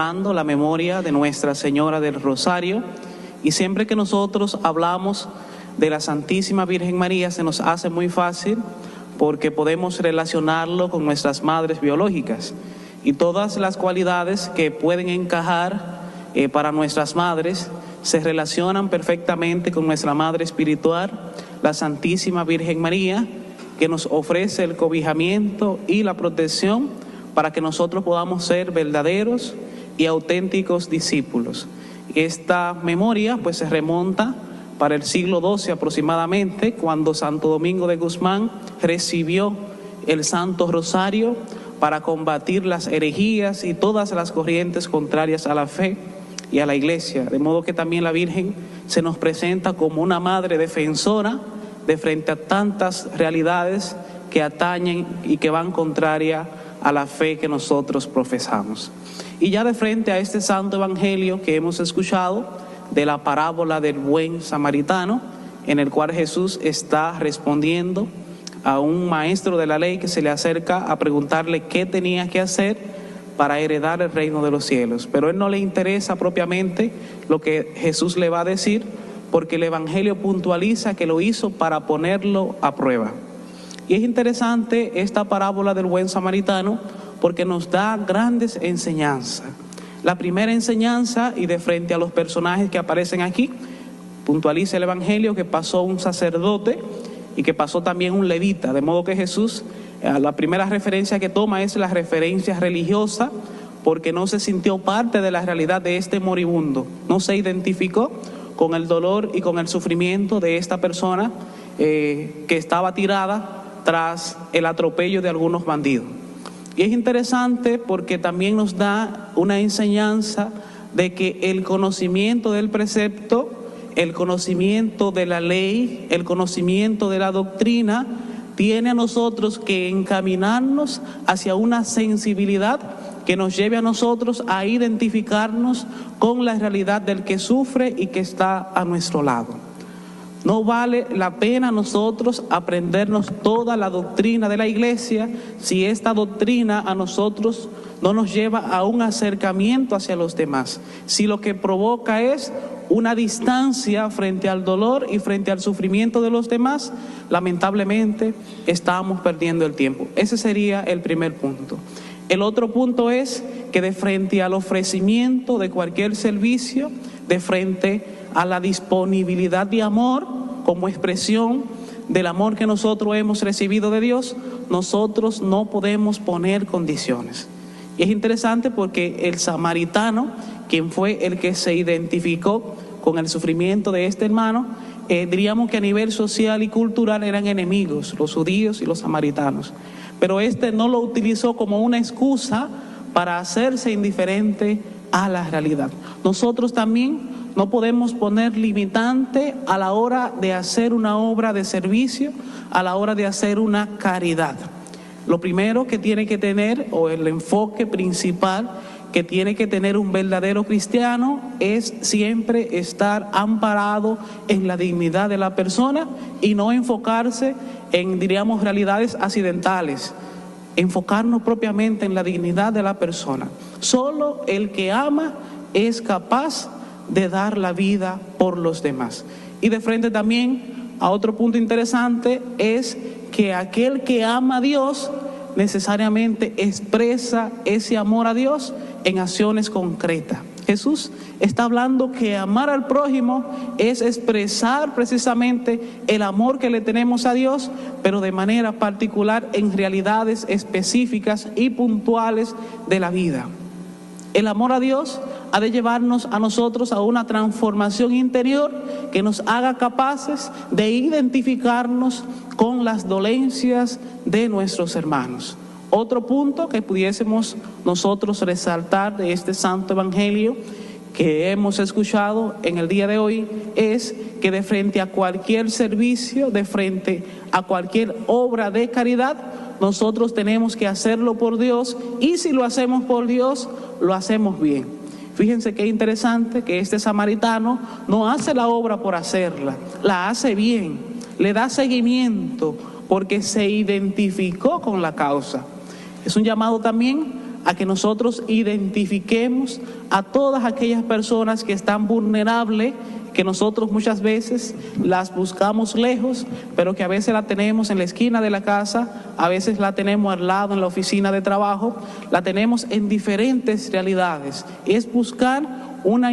La memoria de Nuestra Señora del Rosario, y siempre que nosotros hablamos de la Santísima Virgen María se nos hace muy fácil porque podemos relacionarlo con nuestras madres biológicas y todas las cualidades que pueden encajar para nuestras madres se relacionan perfectamente con nuestra madre espiritual, la Santísima Virgen María, que nos ofrece el cobijamiento y la protección para que nosotros podamos ser verdaderos y auténticos discípulos. Esta memoria pues se remonta para el siglo XII aproximadamente, cuando Santo Domingo de Guzmán recibió el Santo Rosario para combatir las herejías y todas las corrientes contrarias a la fe y a la Iglesia. De modo que también la Virgen se nos presenta como una madre defensora de frente a tantas realidades que atañen y que van contraria a la fe que nosotros profesamos. Y ya de frente a este santo evangelio que hemos escuchado de la parábola del buen samaritano, en el cual Jesús está respondiendo a un maestro de la ley que se le acerca a preguntarle qué tenía que hacer para heredar el reino de los cielos. Pero a él no le interesa propiamente lo que Jesús le va a decir, porque el evangelio puntualiza que lo hizo para ponerlo a prueba. Y es interesante esta parábola del buen samaritano porque nos da grandes enseñanzas. La primera enseñanza, y de frente a los personajes que aparecen aquí, puntualiza el evangelio que pasó un sacerdote y que pasó también un levita, de modo que Jesús, la primera referencia que toma es la referencia religiosa, porque no se sintió parte de la realidad de este moribundo, no se identificó con el dolor y con el sufrimiento de esta persona que estaba tirada tras el atropello de algunos bandidos. Y es interesante porque también nos da una enseñanza de que el conocimiento del precepto, el conocimiento de la ley, el conocimiento de la doctrina, tiene a nosotros que encaminarnos hacia una sensibilidad que nos lleve a nosotros a identificarnos con la realidad del que sufre y que está a nuestro lado. No vale la pena nosotros aprendernos toda la doctrina de la Iglesia si esta doctrina a nosotros no nos lleva a un acercamiento hacia los demás. Si lo que provoca es una distancia frente al dolor y frente al sufrimiento de los demás, lamentablemente estamos perdiendo el tiempo. Ese sería el primer punto. El otro punto es que de frente al ofrecimiento de cualquier servicio, de frente a la disponibilidad de amor como expresión del amor que nosotros hemos recibido de Dios, nosotros no podemos poner condiciones. Y es interesante porque el samaritano, quien fue el que se identificó con el sufrimiento de este hermano, diríamos que a nivel social y cultural eran enemigos, los judíos y los samaritanos. Pero este no lo utilizó como una excusa para hacerse indiferente a la realidad. Nosotros también no podemos poner limitante a la hora de hacer una obra de servicio, a la hora de hacer una caridad. Lo primero que tiene que tener, o el enfoque principal que tiene que tener un verdadero cristiano, es siempre estar amparado en la dignidad de la persona y no enfocarse en, diríamos, realidades accidentales. Enfocarnos propiamente en la dignidad de la persona. Solo el que ama es capaz de dar la vida por los demás. Y de frente también a otro punto interesante es que aquel que ama a Dios necesariamente expresa ese amor a Dios en acciones concretas. Jesús está hablando que amar al prójimo es expresar precisamente el amor que le tenemos a Dios, pero de manera particular en realidades específicas y puntuales de la vida. El amor a Dios ha de llevarnos a nosotros a una transformación interior que nos haga capaces de identificarnos con las dolencias de nuestros hermanos. Otro punto que pudiésemos nosotros resaltar de este santo evangelio que hemos escuchado en el día de hoy es que de frente a cualquier servicio, de frente a cualquier obra de caridad, nosotros tenemos que hacerlo por Dios, y si lo hacemos por Dios, lo hacemos bien. Fíjense qué interesante que este samaritano no hace la obra por hacerla, la hace bien, le da seguimiento porque se identificó con la causa. Es un llamado también a que nosotros identifiquemos a todas aquellas personas que están vulnerables, que nosotros muchas veces las buscamos lejos, pero que a veces la tenemos en la esquina de la casa, a veces la tenemos al lado en la oficina de trabajo, la tenemos en diferentes realidades. Es buscar una